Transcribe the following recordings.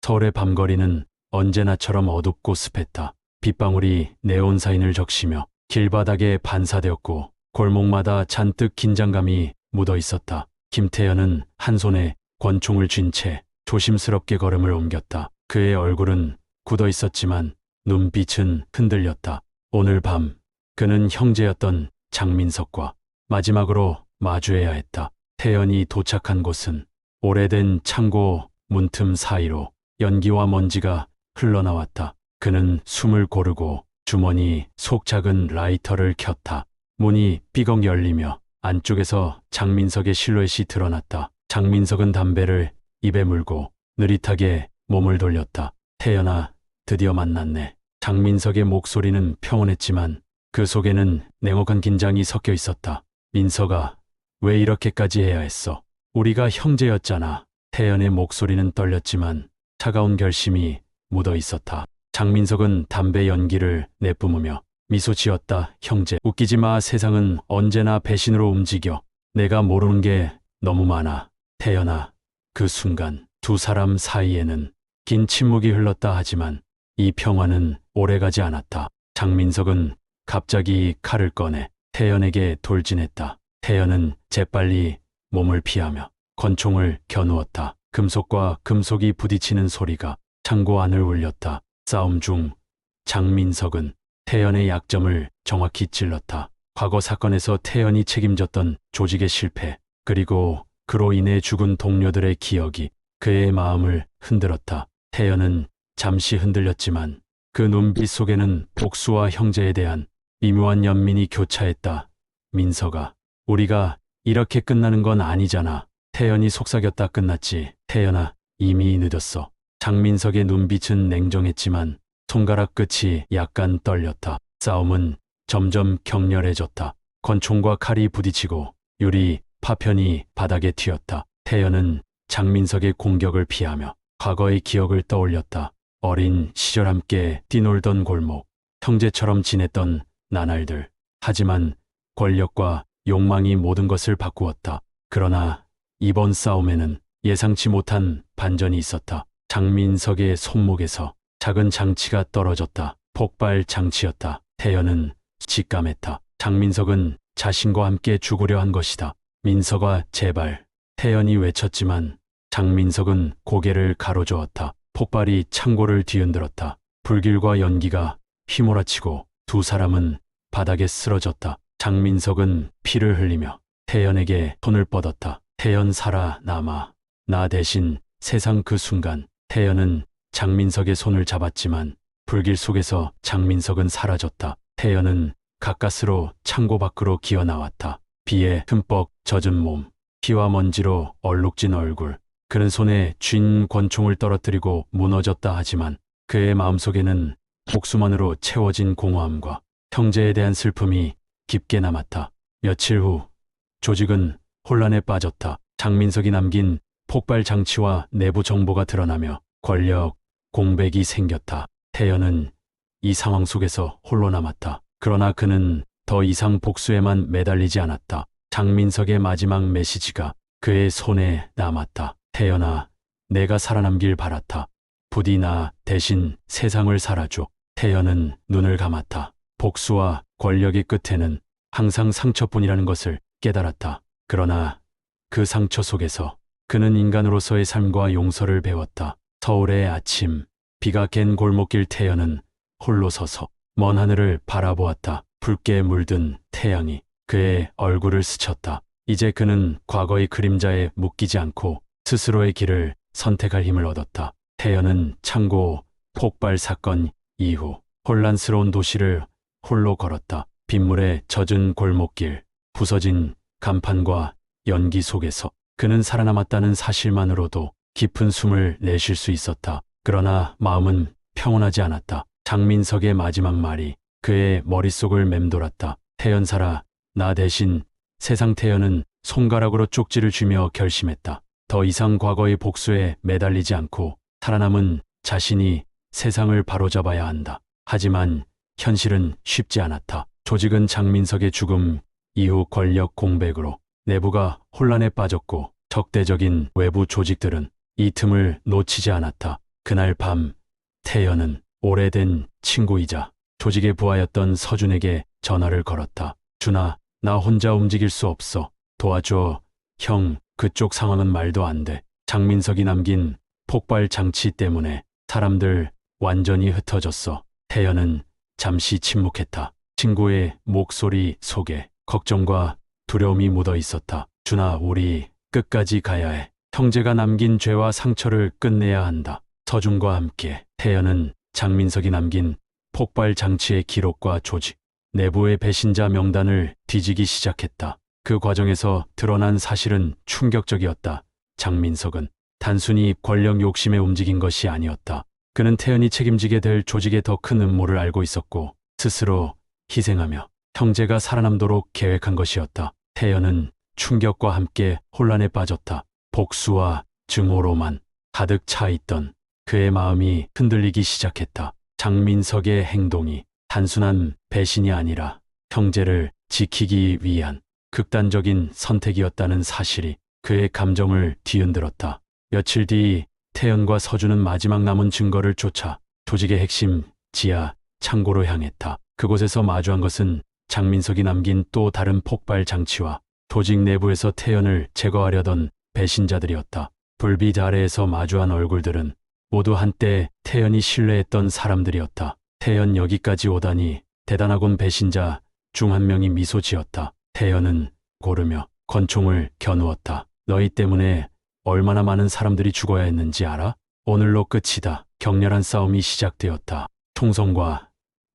서울의 밤거리는 언제나처럼 어둡고 습했다. 빗방울이 네온사인을 적시며 길바닥에 반사되었고 골목마다 잔뜩 긴장감이 묻어 있었다. 김태현은 한 손에 권총을 쥔 채 조심스럽게 걸음을 옮겼다. 그의 얼굴은 굳어 있었지만 눈빛은 흔들렸다. 오늘 밤 그는 형제였던 장민석과 마지막으로 마주해야 했다. 태연이 도착한 곳은 오래된 창고 문틈 사이로 연기와 먼지가 흘러나왔다. 그는 숨을 고르고 주머니 속 작은 라이터를 켰다. 문이 삐걱 열리며 안쪽에서 장민석의 실루엣이 드러났다. 장민석은 담배를 입에 물고 느릿하게 몸을 돌렸다. 태연아, 드디어 만났네. 장민석의 목소리는 평온했지만 그 속에는 냉혹한 긴장이 섞여 있었다. 민석아, 왜 이렇게까지 해야 했어? 우리가 형제였잖아. 태연의 목소리는 떨렸지만 차가운 결심이 묻어 있었다. 장민석은 담배 연기를 내뿜으며 미소 지었다. 형제, 웃기지 마. 세상은 언제나 배신으로 움직여. 내가 모르는 게 너무 많아. 태연아, 그 순간 두 사람 사이에는 긴 침묵이 흘렀다. 하지만 이 평화는 오래가지 않았다. 장민석은 갑자기 칼을 꺼내 태연에게 돌진했다. 태연은 재빨리 몸을 피하며 권총을 겨누었다. 금속과 금속이 부딪히는 소리가 창고 안을 울렸다. 싸움 중 장민석은 태연의 약점을 정확히 찔렀다. 과거 사건에서 태연이 책임졌던 조직의 실패, 그리고 그로 인해 죽은 동료들의 기억이 그의 마음을 흔들었다. 태연은 잠시 흔들렸지만 그 눈빛 속에는 복수와 형제에 대한 미묘한 연민이 교차했다. 민석아, 우리가 이렇게 끝나는 건 아니잖아. 태연이 속삭였다. 끝났지. 태연아, 이미 늦었어. 장민석의 눈빛은 냉정했지만 손가락 끝이 약간 떨렸다. 싸움은 점점 격렬해졌다. 권총과 칼이 부딪히고 유리 파편이 바닥에 튀었다. 태연은 장민석의 공격을 피하며 과거의 기억을 떠올렸다. 어린 시절 함께 뛰놀던 골목, 형제처럼 지냈던 나날들. 하지만 권력과 욕망이 모든 것을 바꾸었다. 그러나 이번 싸움에는 예상치 못한 반전이 있었다. 장민석의 손목에서 작은 장치가 떨어졌다. 폭발 장치였다. 태연은 직감했다. 장민석은 자신과 함께 죽으려 한 것이다. 민석아, 제발. 태연이 외쳤지만 장민석은 고개를 가로저었다. 폭발이 창고를 뒤흔들었다. 불길과 연기가 휘몰아치고 두 사람은 바닥에 쓰러졌다. 장민석은 피를 흘리며 태연에게 손을 뻗었다. 태연, 살아남아. 나 대신. 세상. 그 순간 태연은 장민석의 손을 잡았지만 불길 속에서 장민석은 사라졌다. 태연은 가까스로 창고 밖으로 기어나왔다. 비에 흠뻑 젖은 몸, 피와 먼지로 얼룩진 얼굴. 그는 손에 쥔 권총을 떨어뜨리고 무너졌다. 하지만 그의 마음속에는 복수만으로 채워진 공허함과 형제에 대한 슬픔이 깊게 남았다. 며칠 후 조직은 혼란에 빠졌다. 장민석이 남긴 폭발 장치와 내부 정보가 드러나며 권력 공백이 생겼다. 태연은 이 상황 속에서 홀로 남았다. 그러나 그는 더 이상 복수에만 매달리지 않았다. 장민석의 마지막 메시지가 그의 손에 남았다. 태연아, 내가 살아남길 바랐다. 부디 나 대신 세상을 살아줘. 태연은 눈을 감았다. 복수와 권력의 끝에는 항상 상처뿐이라는 것을 깨달았다. 그러나 그 상처 속에서 그는 인간으로서의 삶과 용서를 배웠다. 서울의 아침, 비가 갠 골목길. 태연은 홀로 서서 먼 하늘을 바라보았다. 붉게 물든 태양이 그의 얼굴을 스쳤다. 이제 그는 과거의 그림자에 묶이지 않고 스스로의 길을 선택할 힘을 얻었다. 태연은 창고 폭발 사건 이후 혼란스러운 도시를 홀로 걸었다. 빗물에 젖은 골목길, 부서진 간판과 연기 속에서 그는 살아남았다는 사실만으로도 깊은 숨을 내쉴 수 있었다. 그러나 마음은 평온하지 않았다. 장민석의 마지막 말이 그의 머릿속을 맴돌았다. 태연, 살아. 나 대신. 세상. 태연은 손가락으로 쪽지를 쥐며 결심했다. 더 이상 과거의 복수에 매달리지 않고 살아남은 자신이 세상을 바로잡아야 한다. 하지만 현실은 쉽지 않았다. 조직은 장민석의 죽음 이후 권력 공백으로 내부가 혼란에 빠졌고 적대적인 외부 조직들은 이 틈을 놓치지 않았다. 그날 밤 태연은 오래된 친구이자 조직의 부하였던 서준에게 전화를 걸었다. 준아, 나 혼자 움직일 수 없어. 도와줘. 형, 그쪽 상황은 말도 안 돼. 장민석이 남긴 폭발 장치 때문에 사람들 완전히 흩어졌어. 태연은 잠시 침묵했다. 친구의 목소리 속에 걱정과 두려움이 묻어 있었다. 준아, 우리 끝까지 가야 해. 형제가 남긴 죄와 상처를 끝내야 한다. 서준과 함께 태연은 장민석이 남긴 폭발 장치의 기록과 조직, 내부의 배신자 명단을 뒤지기 시작했다. 그 과정에서 드러난 사실은 충격적이었다. 장민석은 단순히 권력 욕심에 움직인 것이 아니었다. 그는 태연이 책임지게 될 조직의 더 큰 음모를 알고 있었고 스스로 희생하며 형제가 살아남도록 계획한 것이었다. 태연은 충격과 함께 혼란에 빠졌다. 복수와 증오로만 가득 차 있던 그의 마음이 흔들리기 시작했다. 장민석의 행동이 단순한 배신이 아니라 형제를 지키기 위한 극단적인 선택이었다는 사실이 그의 감정을 뒤흔들었다. 며칠 뒤 태연과 서준은 마지막 남은 증거를 쫓아 조직의 핵심 지하 창고로 향했다. 그곳에서 마주한 것은 장민석이 남긴 또 다른 폭발 장치와 조직 내부에서 태연을 제거하려던 배신자들이었다. 불빛 아래에서 마주한 얼굴들은 모두 한때 태연이 신뢰했던 사람들이었다. 태연 여기까지 오다니 대단하군. 배신자 중 한 명이 미소 지었다. 태연은 고르며 권총을 겨누었다. 너희 때문에 얼마나 많은 사람들이 죽어야 했는지 알아? 오늘로 끝이다. 격렬한 싸움이 시작되었다. 총성과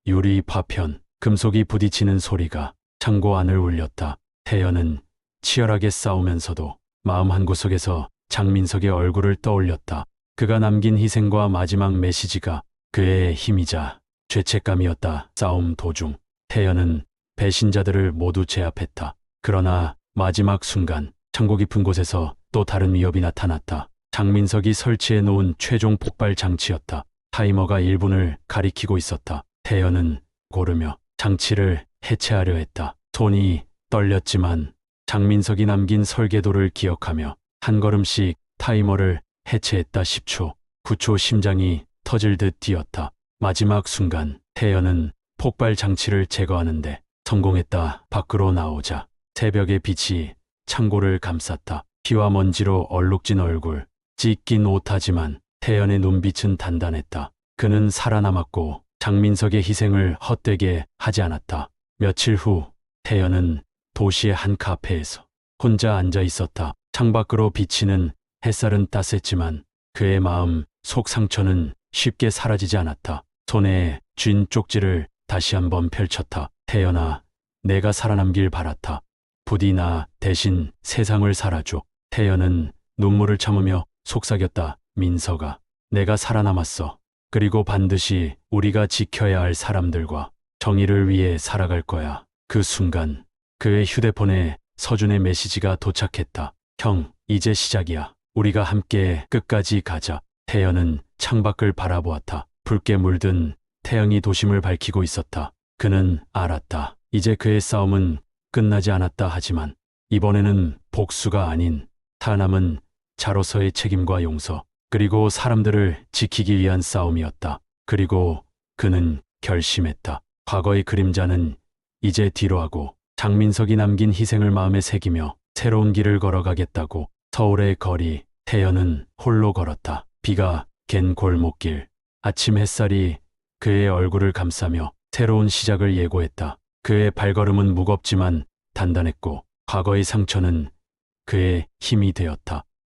유리 파편, 금속이 부딪히는 소리가 창고 안을 울렸다. 태연은 치열하게 싸우면서도 마음 한구석에서 장민석의 얼굴을 떠올렸다. 그가 남긴 희생과 마지막 메시지가 그의 힘이자 죄책감이었다. 싸움 도중 태연은 배신자들을 모두 제압했다. 그러나 마지막 순간 창고 깊은 곳에서 또 다른 위협이 나타났다. 장민석이 설치해 놓은 최종 폭발 장치였다. 타이머가 1분을 가리키고 있었다. 태연은 고르며 장치를 해체하려 했다. 손이 떨렸지만 장민석이 남긴 설계도를 기억하며 한 걸음씩 타이머를 해체했다. 10초, 9초. 심장이 터질 듯 뛰었다. 마지막 순간 태연은 폭발 장치를 제거하는데 성공했다. 밖으로 나오자 새벽의 빛이 창고를 감쌌다. 피와 먼지로 얼룩진 얼굴, 찢긴 옷하지만 태연의 눈빛은 단단했다. 그는 살아남았고 장민석의 희생을 헛되게 하지 않았다. 며칠 후 태연은 도시의 한 카페에서 혼자 앉아 있었다. 창밖으로 비치는 햇살은 따숩지만 그의 마음 속 상처는 쉽게 사라지지 않았다. 손에 쥔 쪽지를 다시 한번 펼쳤다. 태연아, 내가 살아남길 바랐다. 부디 나 대신 세상을 살아줘. 태연은 눈물을 참으며 속삭였다. 민석아, 내가 살아남았어. 그리고 반드시 우리가 지켜야 할 사람들과 정의를 위해 살아갈 거야. 그 순간 그의 휴대폰에 서준의 메시지가 도착했다. 형, 이제 시작이야. 우리가 함께 끝까지 가자. 태연은 창밖을 바라보았다. 붉게 물든 태양이 도심을 밝히고 있었다. 그는 알았다. 이제 그의 싸움은 끝나지 않았다. 하지만 이번에는 복수가 아닌 살아남은 자로서의 책임과 용서, 그리고 사람들을 지키기 위한 싸움이었다. 그리고 그는 결심했다. 과거의 그림자는 이제 뒤로하고 장민석이 남긴 희생을 마음에 새기며 새로운 길을 걸어가겠다고. 서울의 거리, 태연은 홀로 걸었다. 비가 갠 골목길, 아침 햇살이 그의 얼굴을 감싸며 새로운 시작을 예고했다. 그의 발걸음은 무겁지만 단단했고 과거의 상처는 그의 힘이 되었다.